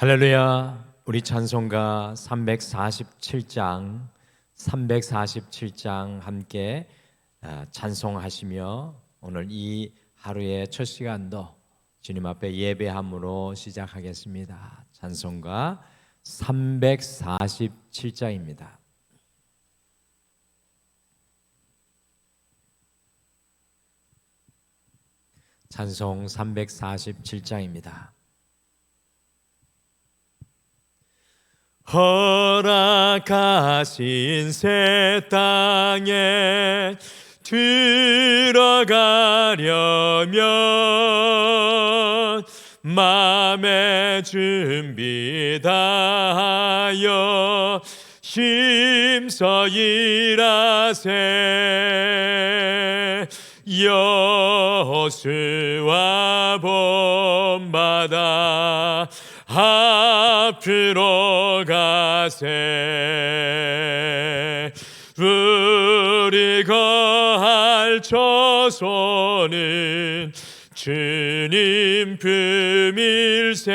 할렐루야. 우리 찬송가 347장 함께 찬송하시며 오늘 이 하루의 첫 시간도 주님 앞에 예배함으로 시작하겠습니다. 찬송가 347장입니다. 찬송 347장입니다. 허락하신 새 땅에 들어가려면 마음의 준비 다하여 힘써 일하세. 여호수아 본받아 앞으로 가세. 우리 거할 처소는 주님 품일세.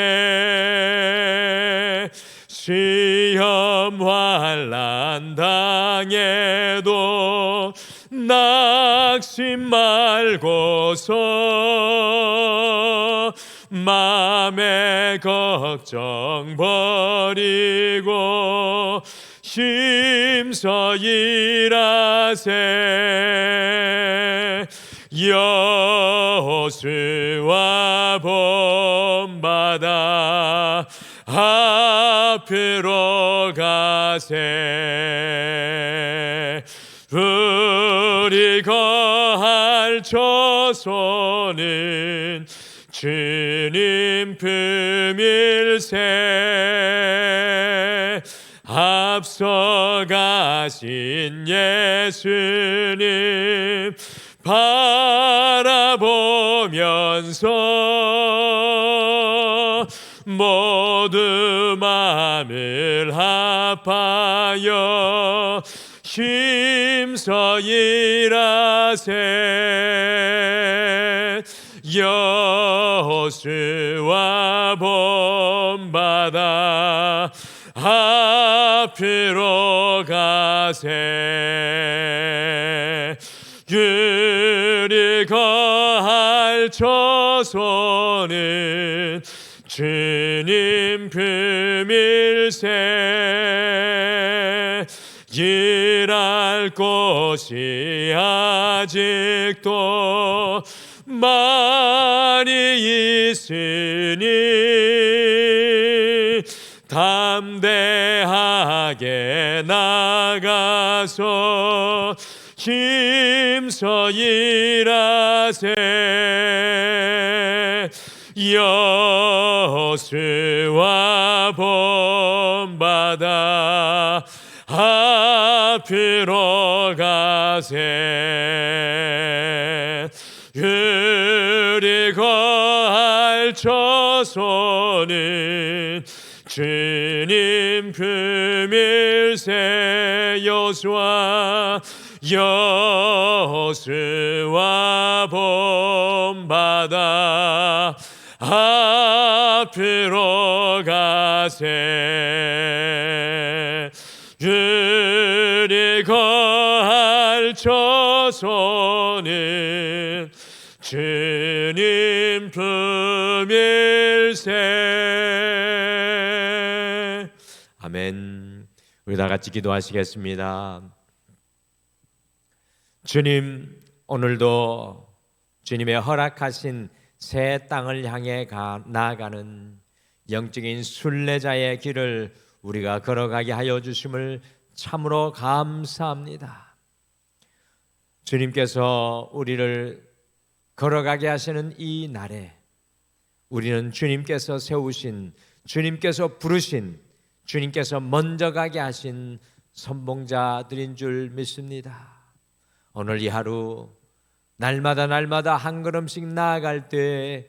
시험 환난 당해도 낙심 말고서 맘의 걱정 버리고 힘써 일하세. 여호수아 본받아 앞으로 가세. 우리 거할 처소는 주님 품일세. 앞서가신 예수님 바라보면서 모두 마음을 합하여 힘써 일하세. 여호수아 본받아 앞으로 가세. 우리 거할 처소는 주님 품일세. 일할 곳이 아직도 많이 있으니 담대하게 나가서 힘써 일하세. 여호수아 본받아 앞으로 가세. 우리 거할 처소는 주님 품일세. 여호수아 본받아 앞으로 가세. 우리 거할 처소는 주님 품일세. 아멘. 우리 다 같이 기도하시겠습니다. 주님, 오늘도 주님의 허락하신 새 땅을 향해 나아가는 영적인 순례자의 길을 우리가 걸어가게 하여 주심을 참으로 감사합니다. 주님께서 우리를 걸어가게 하시는 이 날에 우리는 주님께서 세우신, 주님께서 부르신, 주님께서 먼저 가게 하신 선봉자들인 줄 믿습니다. 오늘 이 하루 날마다 한 걸음씩 나아갈 때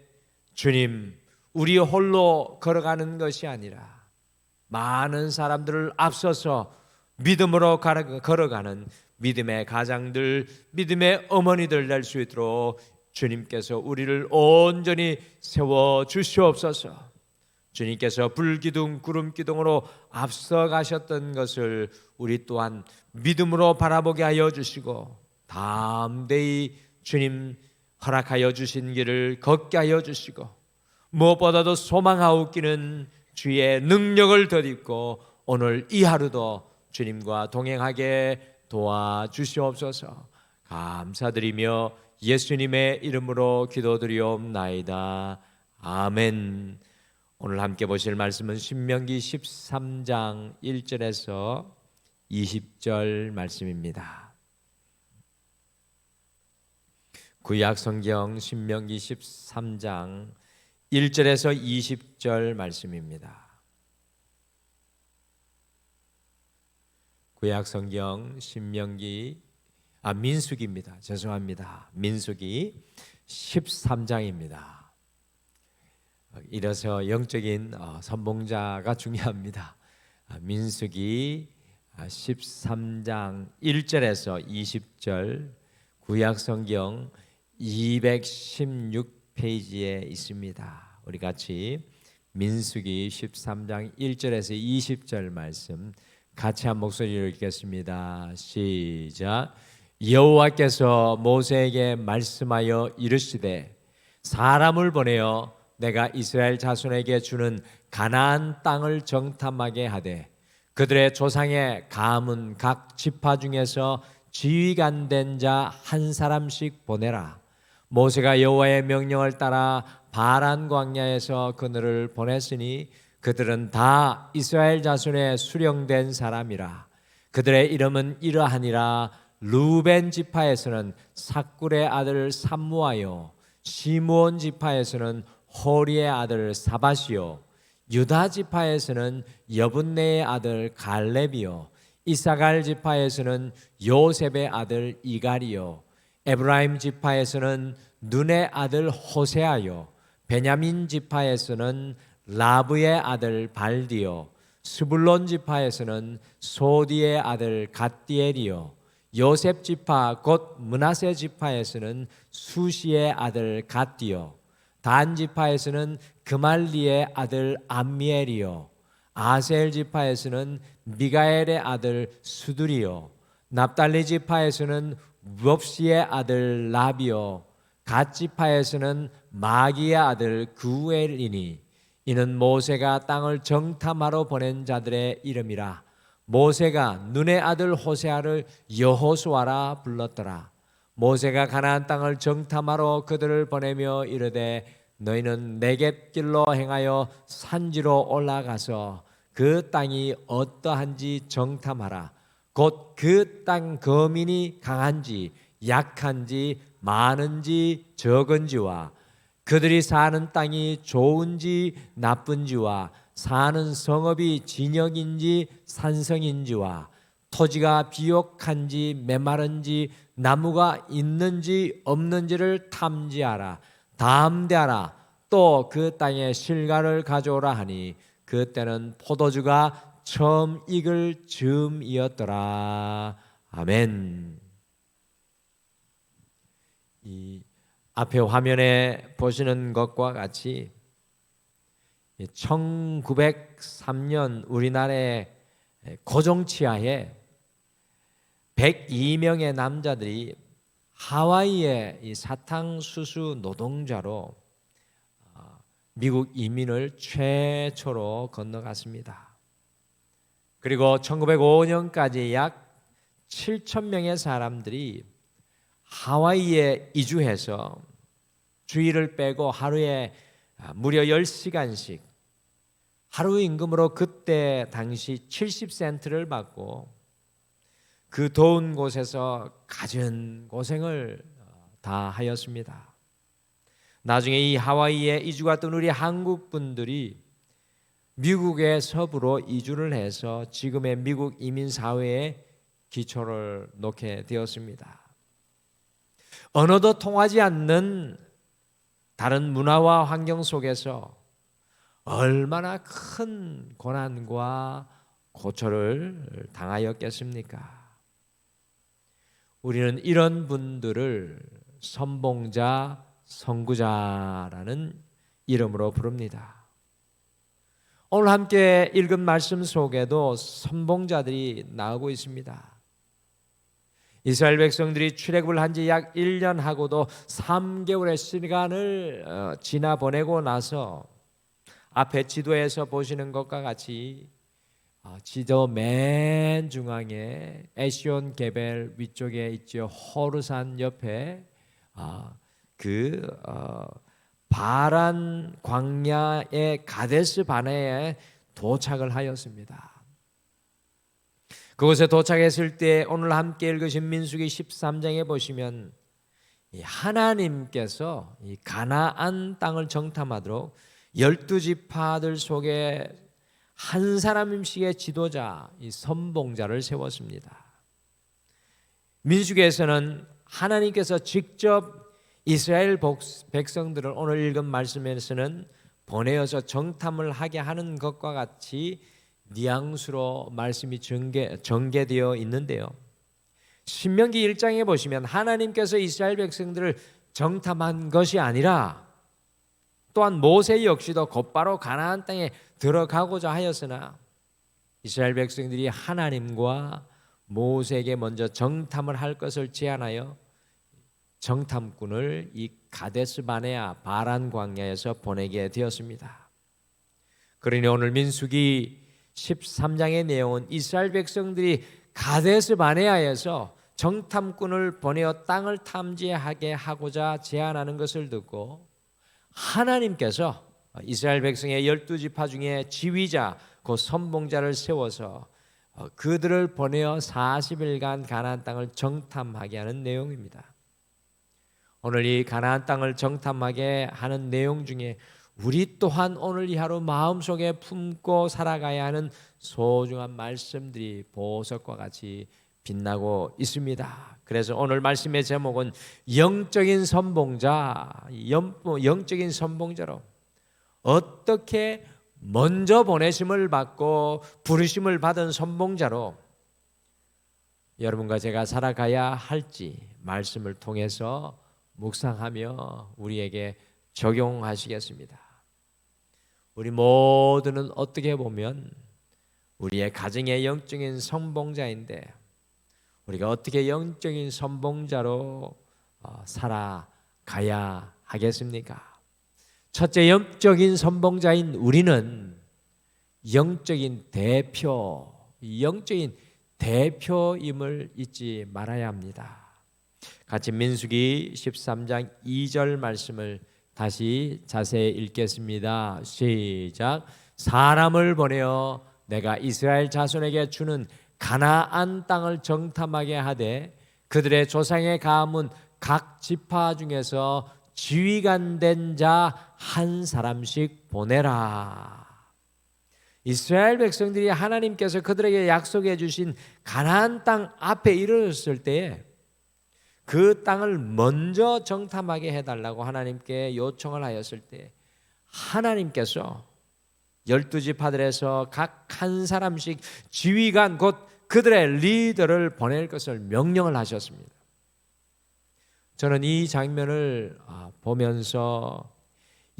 주님, 우리 홀로 걸어가는 것이 아니라 많은 사람들을 앞서서 믿음으로 걸어가는 믿음의 가장들, 믿음의 어머니들 될 수 있도록 주님께서 우리를 온전히 세워 주시옵소서. 주님께서 불기둥 구름기둥으로 앞서가셨던 것을 우리 또한 믿음으로 바라보게 하여 주시고 담대히 주님 허락하여 주신 길을 걷게 하여 주시고 무엇보다도 소망하옵기는 주의 능력을 덧입고 오늘 이 하루도 주님과 동행하게 도와주시옵소서. 감사드리며 예수님의 이름으로 기도드리옵나이다. 아멘. 오늘 함께 보실 말씀은 신명기 13장 1절에서 20절 말씀입니다. 구약성경 신명기 13장 1절에서 20절 말씀입니다. 구약성경 민수기입니다. 죄송합니다. 민수기 13장입니다. 이래서 영적인 선봉자가 중요합니다. 민수기 13장 1절에서 20절 구약성경 216페이지에 있습니다. 우리 같이 민수기 13장 1절에서 20절 말씀 같이 한 목소리로 읽겠습니다. 시작. 여호와께서 모세에게 말씀하여 이르시되 사람을 보내어 내가 이스라엘 자손에게 주는 가나안 땅을 정탐하게 하되 그들의 조상의 가문 각 지파 중에서 지휘관 된 자 한 사람씩 보내라. 모세가 여호와의 명령을 따라 바란 광야에서 그들을 보냈으니 그들은 다 이스라엘 자손의 수령된 사람이라. 그들의 이름은 이러하니라. 루벤 지파에서는 삭굴의 아들 삼무아요, 시므온 지파에서는 호리의 아들 사밧이요, 유다 지파에서는 여분네의 아들 갈렙이요, 이사갈 지파에서는 요셉의 아들 이갈이요, 에브라임 지파에서는 눈의 아들 호세아요, 베냐민 지파에서는 라브의 아들 발디요, 스불론 지파에서는 소디의 아들 갓디엘이요, 요셉 지파 곧 므낫세 지파에서는 수시의 아들 갓디요, 단 지파에서는 그말리의 아들 암미엘이요, 아셀 지파에서는 미가엘의 아들 수두리요, 납달리 지파에서는 웁시의 아들 라비요, 갓 지파에서는 마기의 아들 구엘이니 이는 모세가 땅을 정탐하러 보낸 자들의 이름이라. 모세가 눈의 아들 호세아를 여호수아라 불렀더라. 모세가 가나안 땅을 정탐하러 그들을 보내며 이르되 너희는 네겝길로 행하여 산지로 올라가서 그 땅이 어떠한지 정탐하라. 곧 그 땅 거민이 강한지 약한지 많은지 적은지와 그들이 사는 땅이 좋은지 나쁜지와 사는 성읍이 진역인지 산성인지와 토지가 비옥한지 메마른지 나무가 있는지 없는지를 탐지하라. 담대하라. 또 그 땅에 실과를 가져오라 하니 그때는 포도주가 처음 익을 즈음이었더라. 아멘. 이 앞에 화면에 보시는 것과 같이 1903년 우리나라의 고종치하에 102명의 남자들이 하와이의 이 사탕수수 노동자로 미국 이민을 최초로 건너갔습니다. 그리고 1905년까지 약 7,000명의 사람들이 하와이에 이주해서 주일을 빼고 하루에 무려 10시간씩 하루 임금으로 그때 당시 70센트를 받고 그 더운 곳에서 갖은 고생을 다 하였습니다. 나중에 이 하와이에 이주 갔던 우리 한국 분들이 미국의 서부로 이주를 해서 지금의 미국 이민사회에 기초를 놓게 되었습니다. 언어도 통하지 않는 다른 문화와 환경 속에서 얼마나 큰 고난과 고초를 당하였겠습니까? 우리는 이런 분들을 선봉자, 선구자라는 이름으로 부릅니다. 오늘 함께 읽은 말씀 속에도 선봉자들이 나오고 있습니다. 이스라엘 백성들이 출애굽을 한 지 약 1년 하고도 3개월의 시간을 지나 보내고 나서 앞에 지도에서 보시는 것과 같이 지도 맨 중앙에 에시온 게벨 위쪽에 있죠. 호르산 옆에 바란 광야의 가데스 바네에 도착을 하였습니다. 그곳에 도착했을 때 오늘 함께 읽으신 민수기 13장에 보시면 하나님께서 이 가나안 땅을 정탐하도록 12지파들 속에 한 사람씩의 지도자, 이 선봉자를 세웠습니다. 민수기에서는 하나님께서 직접 이스라엘 백성들을 오늘 읽은 말씀에서는 보내어서 정탐을 하게 하는 것과 같이 뉘앙스로 말씀이 전개되어 있는데요. 신명기 1장에 보시면 하나님께서 이스라엘 백성들을 정탐한 것이 아니라 또한 모세 역시도 곧바로 가나안 땅에 들어가고자 하였으나 이스라엘 백성들이 하나님과 모세에게 먼저 정탐을 할 것을 제안하여 정탐꾼을 이 가데스 바네아 바란 광야에서 보내게 되었습니다. 그러니 오늘 민수기 13장의 내용은 이스라엘 백성들이 가데스 바네아에서 정탐꾼을 보내어 땅을 탐지하게 하고자 제안하는 것을 듣고 하나님께서 이스라엘 백성의 12지파 중에 지휘자 그 선봉자를 세워서 그들을 보내어 40일간 가나안 땅을 정탐하게 하는 내용입니다. 오늘 이 가나안 땅을 정탐하게 하는 내용 중에 우리 또한 오늘 이 하루 마음속에 품고 살아가야 하는 소중한 말씀들이 보석과 같이 빛나고 있습니다. 그래서 오늘 말씀의 제목은 영적인 선봉자, 영적인 선봉자로 어떻게 먼저 보내심을 받고 부르심을 받은 선봉자로 여러분과 제가 살아가야 할지 말씀을 통해서 묵상하며 우리에게 적용하시겠습니다. 우리 모두는 어떻게 보면 우리의 가정의 영적인 선봉자인데 우리가 어떻게 영적인 선봉자로 살아가야 하겠습니까? 첫째, 영적인 선봉자인 우리는 영적인 대표임을 잊지 말아야 합니다. 같이 민수기 13장 2절 말씀을 다시 자세히 읽겠습니다. 시작. 사람을 보내어 내가 이스라엘 자손에게 주는 가나안 땅을 정탐하게 하되 그들의 조상의 가문 각 지파 중에서 지휘관 된 자 한 사람씩 보내라. 이스라엘 백성들이 하나님께서 그들에게 약속해 주신 가나안 땅 앞에 이르렀을 때에 그 땅을 먼저 정탐하게 해달라고 하나님께 요청을 하였을 때 하나님께서 12지파들에서 각 한 사람씩 지휘관 곧 그들의 리더를 보낼 것을 명령을 하셨습니다. 저는 이 장면을 보면서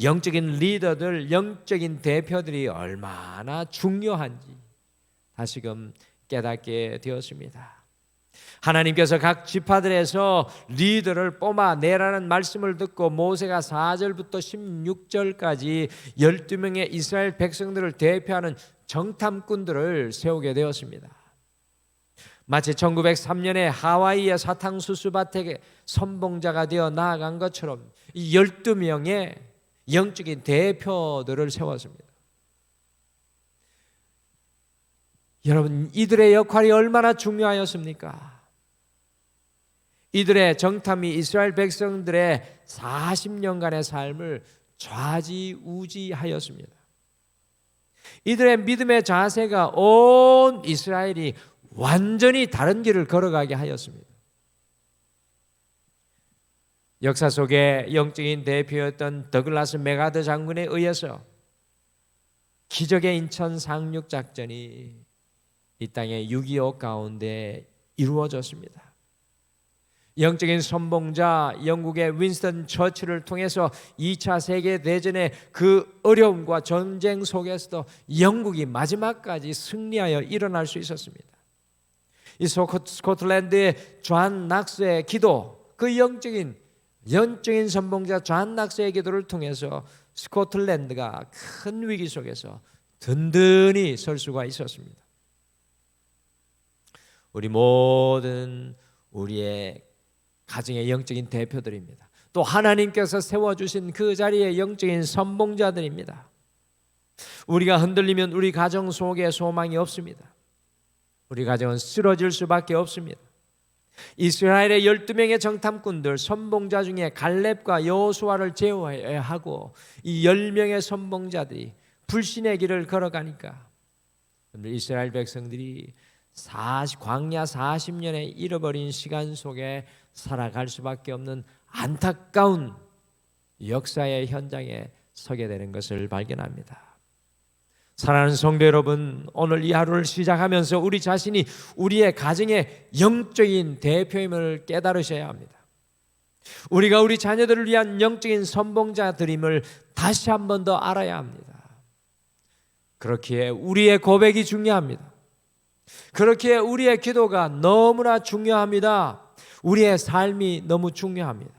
영적인 리더들, 영적인 대표들이 얼마나 중요한지 다시금 깨닫게 되었습니다. 하나님께서 각 지파들에서 리더를 뽑아내라는 말씀을 듣고 모세가 4절부터 16절까지 12명의 이스라엘 백성들을 대표하는 정탐꾼들을 세우게 되었습니다. 마치 1903년에 하와이의 사탕수수밭에 선봉자가 되어 나아간 것처럼 이 12명의 영적인 대표들을 세웠습니다. 여러분, 이들의 역할이 얼마나 중요하였습니까? 이들의 정탐이 이스라엘 백성들의 40년간의 삶을 좌지우지하였습니다. 이들의 믿음의 자세가 온 이스라엘이 완전히 다른 길을 걸어가게 하였습니다. 역사 속에 영적인 대표였던 더글라스 메가더 장군에 의해서 기적의 인천 상륙 작전이 이 땅의 6.25 가운데 이루어졌습니다. 영적인 선봉자 영국의 윈스턴 처칠을 통해서 2차 세계대전의 그 어려움과 전쟁 속에서도 영국이 마지막까지 승리하여 일어날 수 있었습니다. 이 스코틀랜드의 존 낙스의 기도, 그 영적인 선봉자 존 낙스의 기도를 통해서 스코틀랜드가 큰 위기 속에서 든든히 설 수가 있었습니다. 우리 모든 우리의 가정의 영적인 대표들입니다. 또 하나님께서 세워주신 그 자리의 영적인 선봉자들입니다. 우리가 흔들리면 우리 가정 속에 소망이 없습니다. 우리 가정은 쓰러질 수밖에 없습니다. 이스라엘의 12명의 정탐꾼들 선봉자 중에 갈렙과 여호수아를 제외하고 이 10명의 선봉자들이 불신의 길을 걸어가니까 이스라엘 백성들이 광야 40년의 잃어버린 시간 속에 살아갈 수밖에 없는 안타까운 역사의 현장에 서게 되는 것을 발견합니다. 사랑하는 성도 여러분, 오늘 이 하루를 시작하면서 우리 자신이 우리의 가정의 영적인 대표임을 깨달으셔야 합니다. 우리가 우리 자녀들을 위한 영적인 선봉자들임을 다시 한 번 더 알아야 합니다. 그렇기에 우리의 고백이 중요합니다. 그렇기에 우리의 기도가 너무나 중요합니다. 우리의 삶이 너무 중요합니다.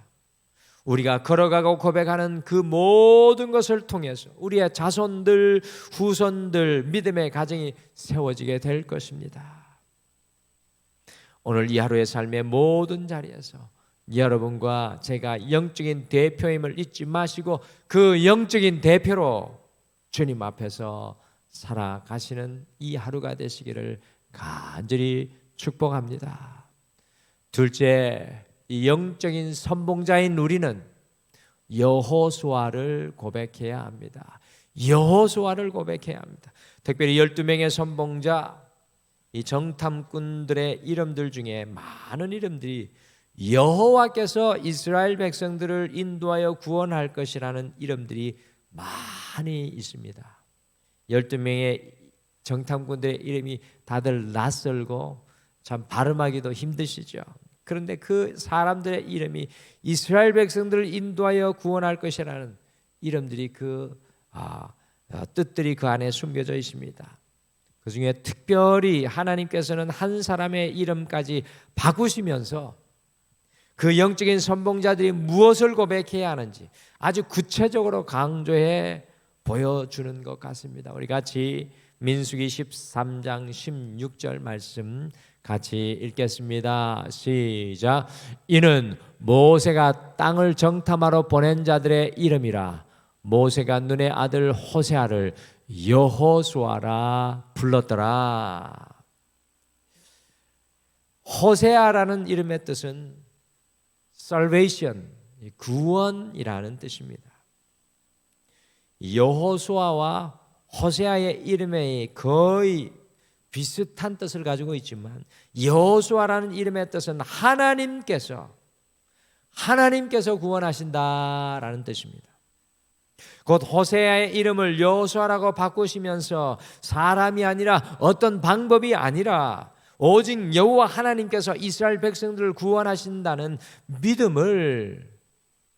우리가 걸어가고 고백하는 그 모든 것을 통해서 우리의 자손들, 후손들, 믿음의 가정이 세워지게 될 것입니다. 오늘 이 하루의 삶의 모든 자리에서 여러분과 제가 영적인 대표임을 잊지 마시고 그 영적인 대표로 주님 앞에서 살아가시는 이 하루가 되시기를 간절히 축복합니다. 둘째, 이 영적인 선봉자인 우리는 여호수아를 고백해야 합니다. 여호수아를 고백해야 합니다. 특별히 12명의 선봉자, 이 정탐꾼들의 이름들 중에 많은 이름들이 여호와께서 이스라엘 백성들을 인도하여 구원할 것이라는 이름들이 많이 있습니다. 12명의 정탐꾼들의 이름이 다들 낯설고 참 발음하기도 힘드시죠. 그런데 그 사람들의 이름이 이스라엘 백성들을 인도하여 구원할 것이라는 이름들이 뜻들이 그 안에 숨겨져 있습니다. 그 중에 특별히 하나님께서는 한 사람의 이름까지 바꾸시면서 그 영적인 선봉자들이 무엇을 고백해야 하는지 아주 구체적으로 강조해 보여주는 것 같습니다. 우리 같이 민수기 13장 16절 말씀 같이 읽겠습니다. 시작. 이는 모세가 땅을 정탐하러 보낸 자들의 이름이라. 모세가 눈의 아들 호세아를 여호수아라 불렀더라. 호세아라는 이름의 뜻은 salvation, 구원이라는 뜻입니다. 여호수아와 호세아의 이름이 거의 비슷한 뜻을 가지고 있지만 여호수아라는 이름의 뜻은 하나님께서 구원하신다라는 뜻입니다. 곧 호세아의 이름을 여호수아라고 바꾸시면서 사람이 아니라 어떤 방법이 아니라 오직 여호와 하나님께서 이스라엘 백성들을 구원하신다는 믿음을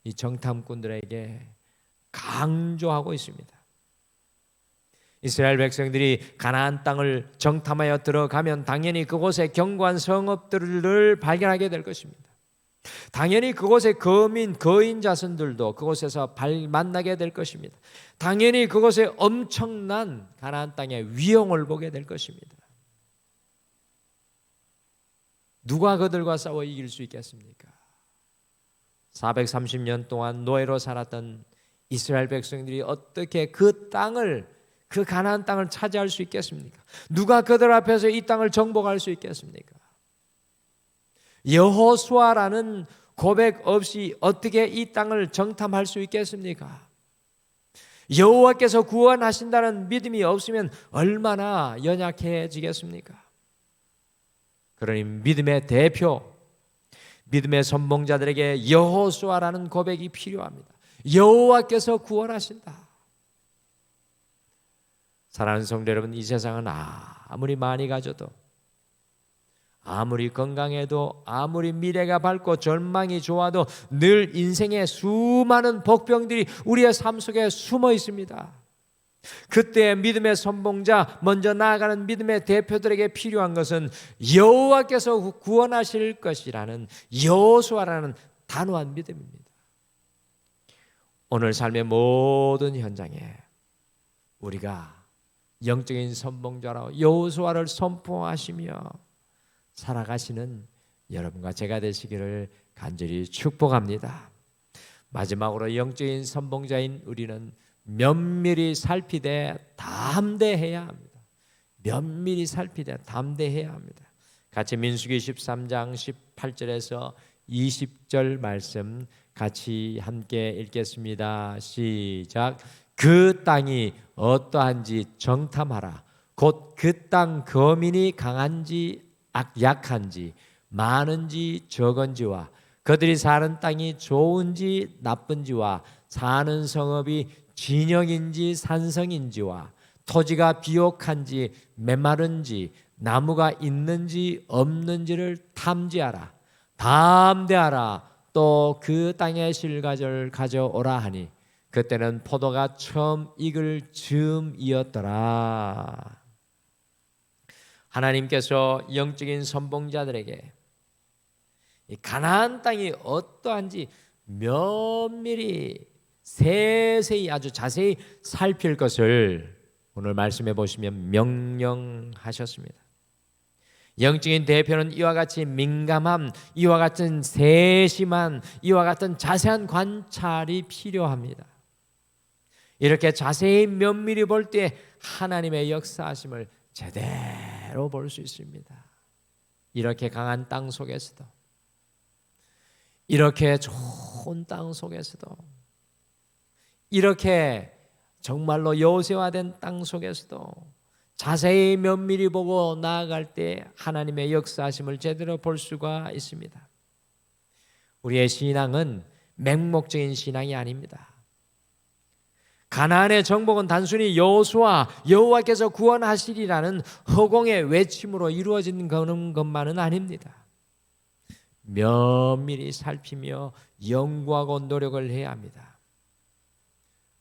이 정탐꾼들에게 강조하고 있습니다. 이스라엘 백성들이 가나안 땅을 정탐하여 들어가면 당연히 그곳에 견고한 성읍들을 발견하게 될 것입니다. 당연히 그곳의 거인 자손들도 그곳에서 만나게 될 것입니다. 당연히 그곳에 엄청난 가나안 땅의 위용을 보게 될 것입니다. 누가 그들과 싸워 이길 수 있겠습니까? 430년 동안 노예로 살았던 이스라엘 백성들이 어떻게 그 가나안 땅을 차지할 수 있겠습니까? 누가 그들 앞에서 이 땅을 정복할 수 있겠습니까? 여호수아라는 고백 없이 어떻게 이 땅을 정탐할 수 있겠습니까? 여호와께서 구원하신다는 믿음이 없으면 얼마나 연약해지겠습니까? 그러니 믿음의 대표, 믿음의 선봉자들에게 여호수아라는 고백이 필요합니다. 여호와께서 구원하신다. 사랑하는 성도 여러분, 이 세상은 아무리 많이 가져도, 아무리 건강해도, 아무리 미래가 밝고 전망이 좋아도 늘 인생의 수많은 복병들이 우리의 삶 속에 숨어 있습니다. 그때 믿음의 선봉자, 먼저 나아가는 믿음의 대표들에게 필요한 것은 여호와께서 구원하실 것이라는 여호수아라는 단호한 믿음입니다. 오늘 삶의 모든 현장에 우리가 영적인 선봉자로 여호수아를 선포하시며 살아가시는 여러분과 제가 되시기를 간절히 축복합니다. 마지막으로 영적인 선봉자인 우리는 면밀히 살피되 담대해야 합니다. 면밀히 살피되 담대해야 합니다. 같이 민수기 13장 18절에서 20절 말씀 같이 함께 읽겠습니다. 시작. 그 땅이 어떠한지 정탐하라. 곧 그 땅 거민이 강한지 약한지 많은지 적은지와 그들이 사는 땅이 좋은지 나쁜지와 사는 성읍이 진영인지 산성인지와 토지가 비옥한지 메마른지 나무가 있는지 없는지를 탐지하라. 담대하라. 또 그 땅의 실과를 가져오라 하니 그때는 포도가 처음 익을 즈음이었더라. 하나님께서 영적인 선봉자들에게 이 가나안 땅이 어떠한지 면밀히 세세히 아주 자세히 살필 것을 오늘 말씀해 보시면 명령하셨습니다. 영적인 대표는 이와 같이 민감함, 이와 같은 세심한, 이와 같은 자세한 관찰이 필요합니다. 이렇게 자세히 면밀히 볼 때 하나님의 역사하심을 제대로 볼 수 있습니다. 이렇게 강한 땅 속에서도, 이렇게 좋은 땅 속에서도, 이렇게 정말로 여호수아된 땅 속에서도 자세히 면밀히 보고 나아갈 때 하나님의 역사하심을 제대로 볼 수가 있습니다. 우리의 신앙은 맹목적인 신앙이 아닙니다. 가나안의 정복은 단순히 여호수아, 여호와께서 구원하시리라는 허공의 외침으로 이루어진 것만은 아닙니다. 면밀히 살피며 연구하고 노력을 해야 합니다.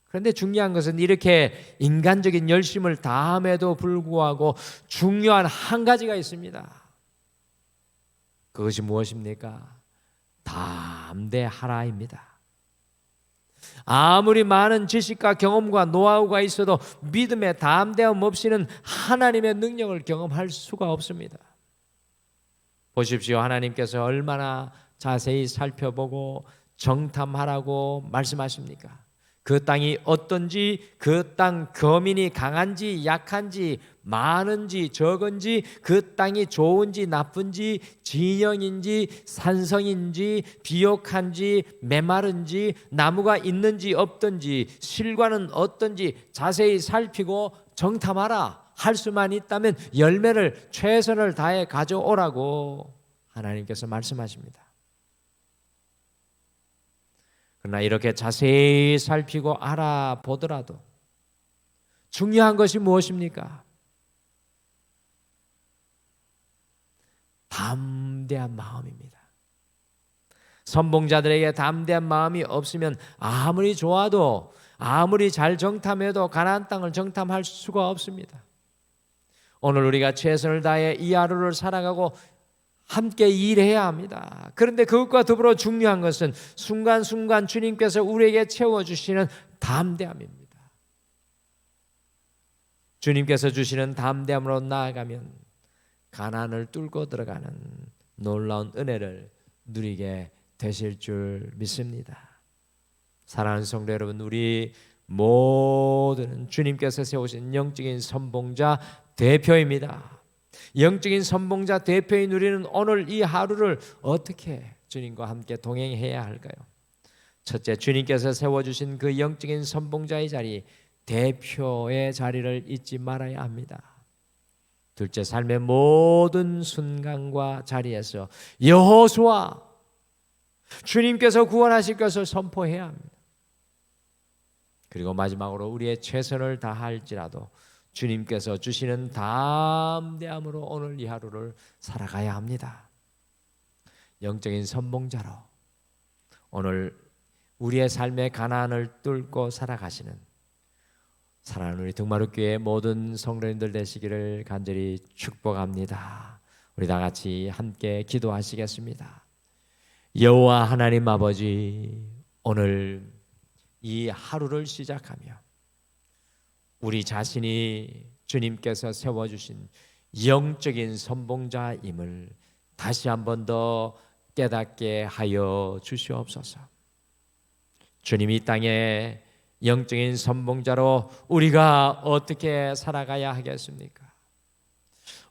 그런데 중요한 것은 이렇게 인간적인 열심을 다함에도 불구하고 중요한 한 가지가 있습니다. 그것이 무엇입니까? 담대하라입니다. 아무리 많은 지식과 경험과 노하우가 있어도 믿음의 담대함 없이는 하나님의 능력을 경험할 수가 없습니다. 보십시오. 하나님께서 얼마나 자세히 살펴보고 정탐하라고 말씀하십니까? 그 땅이 어떤지, 그 땅 거민이 강한지 약한지 많은지 적은지, 그 땅이 좋은지 나쁜지 진영인지 산성인지 비옥한지 메마른지 나무가 있는지 없든지 실과는 어떤지 자세히 살피고 정탐하라. 할 수만 있다면 열매를 최선을 다해 가져오라고 하나님께서 말씀하십니다. 그러나 이렇게 자세히 살피고 알아보더라도 중요한 것이 무엇입니까? 담대한 마음입니다. 선봉자들에게 담대한 마음이 없으면 아무리 좋아도 아무리 잘 정탐해도 가나안 땅을 정탐할 수가 없습니다. 오늘 우리가 최선을 다해 이 하루를 살아가고 함께 일해야 합니다. 그런데 그것과 더불어 중요한 것은 순간순간 주님께서 우리에게 채워주시는 담대함입니다. 주님께서 주시는 담대함으로 나아가면 가나안을 뚫고 들어가는 놀라운 은혜를 누리게 되실 줄 믿습니다. 사랑하는 성도 여러분, 우리 모두는 주님께서 세우신 영적인 선봉자 대표입니다. 영적인 선봉자 대표인 우리는 오늘 이 하루를 어떻게 주님과 함께 동행해야 할까요? 첫째, 주님께서 세워주신 그 영적인 선봉자의 자리, 대표의 자리를 잊지 말아야 합니다. 둘째, 삶의 모든 순간과 자리에서 여호수아, 주님께서 구원하실 것을 선포해야 합니다. 그리고 마지막으로 우리의 최선을 다할지라도 주님께서 주시는 담대함으로 오늘 이 하루를 살아가야 합니다. 영적인 선봉자로 오늘 우리의 삶의 가난을 뚫고 살아가시는 사랑하는 우리 등마루교회 모든 성도님들 되시기를 간절히 축복합니다. 우리 다 같이 함께 기도하시겠습니다. 여호와 하나님 아버지, 오늘 이 하루를 시작하며 우리 자신이 주님께서 세워주신 영적인 선봉자임을 다시 한 번 더 깨닫게 하여 주시옵소서. 주님, 이 땅에 영적인 선봉자로 우리가 어떻게 살아가야 하겠습니까?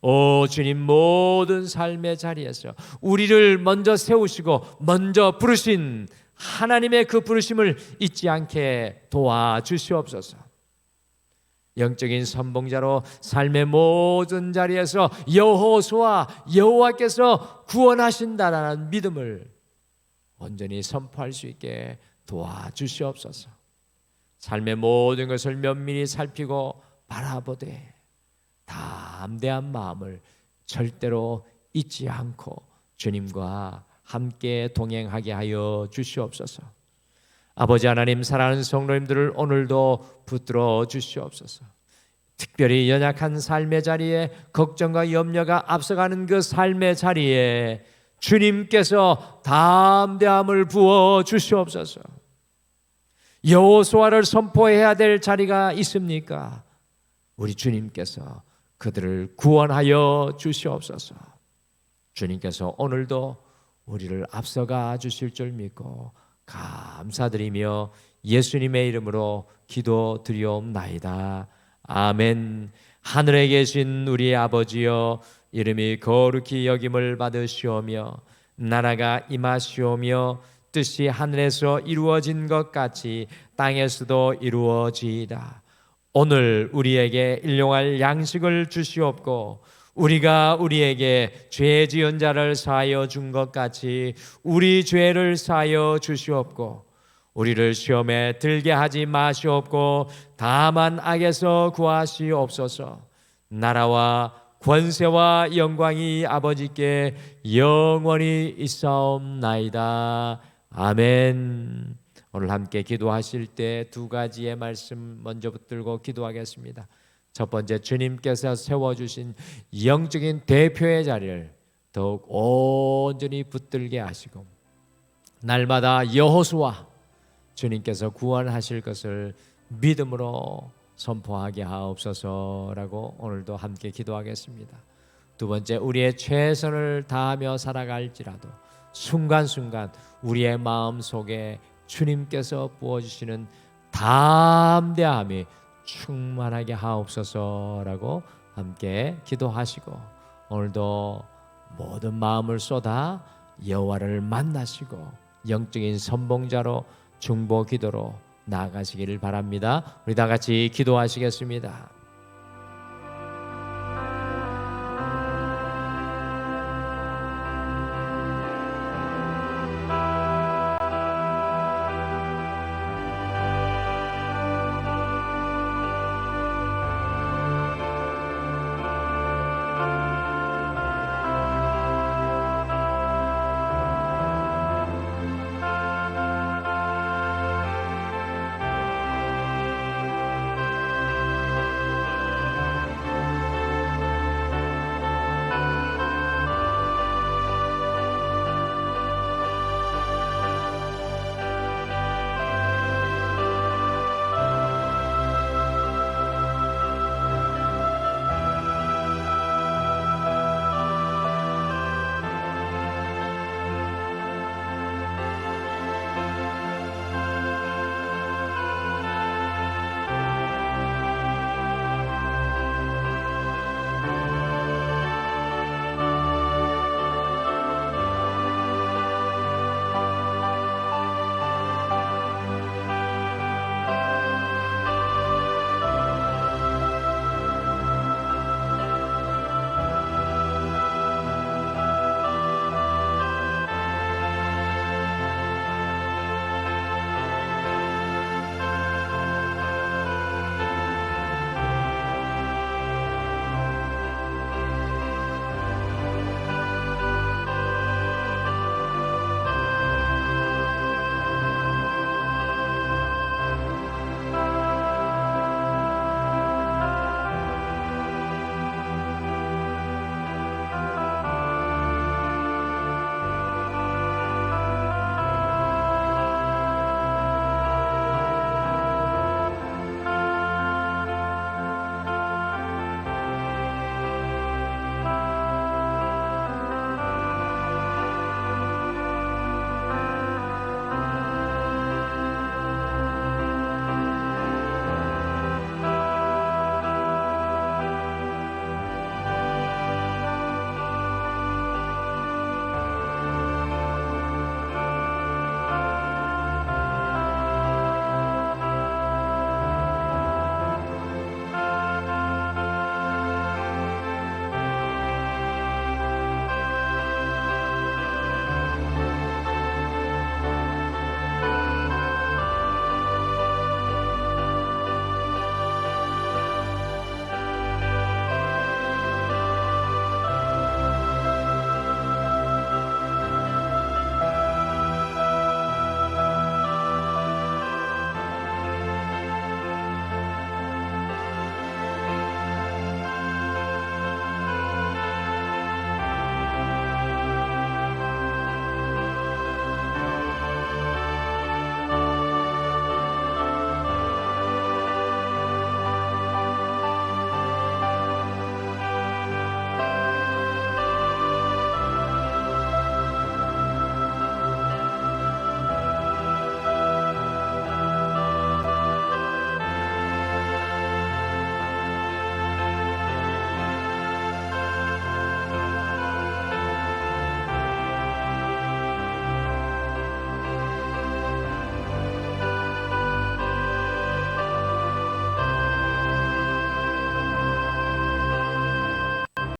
오 주님, 모든 삶의 자리에서 우리를 먼저 세우시고 먼저 부르신 하나님의 그 부르심을 잊지 않게 도와주시옵소서. 영적인 선봉자로 삶의 모든 자리에서 여호수아 여호와께서 구원하신다라는 믿음을 온전히 선포할 수 있게 도와주시옵소서. 삶의 모든 것을 면밀히 살피고 바라보되 담대한 마음을 절대로 잊지 않고 주님과 함께 동행하게 하여 주시옵소서. 아버지 하나님, 사랑하는 성도님들을 오늘도 붙들어 주시옵소서. 특별히 연약한 삶의 자리에 걱정과 염려가 앞서가는 그 삶의 자리에 주님께서 담대함을 부어 주시옵소서. 여호수아를 선포해야 될 자리가 있습니까? 우리 주님께서 그들을 구원하여 주시옵소서. 주님께서 오늘도 우리를 앞서가 주실 줄 믿고 감사드리며 예수님의 이름으로 기도드리옵나이다. 아멘. 하늘에 계신 우리 아버지여, 이름이 거룩히 여김을 받으시오며 나라가 임하시오며 뜻이 하늘에서 이루어진 것 같이 땅에서도 이루어지이다. 오늘 우리에게 일용할 양식을 주시옵고 우리가 우리에게 죄 지은 자를 사하여 준 것 같이 우리 죄를 사하여 주시옵고 우리를 시험에 들게 하지 마시옵고 다만 악에서 구하시옵소서. 나라와 권세와 영광이 아버지께 영원히 있사옵나이다. 아멘. 오늘 함께 기도하실 때 두 가지의 말씀 먼저 붙들고 기도하겠습니다. 첫 번째, 주님께서 세워주신 영적인 대표의 자리를 더욱 온전히 붙들게 하시고 날마다 여호수아 주님께서 구원하실 것을 믿음으로 선포하게 하옵소서라고 오늘도 함께 기도하겠습니다. 두 번째, 우리의 최선을 다하며 살아갈지라도 순간순간 우리의 마음속에 주님께서 부어주시는 담대함이 충만하게 하옵소서라고 함께 기도하시고 오늘도 모든 마음을 쏟아 여호와를 만나시고 영적인 선봉자로 중보 기도로 나아가시기를 바랍니다. 우리 다 같이 기도하시겠습니다.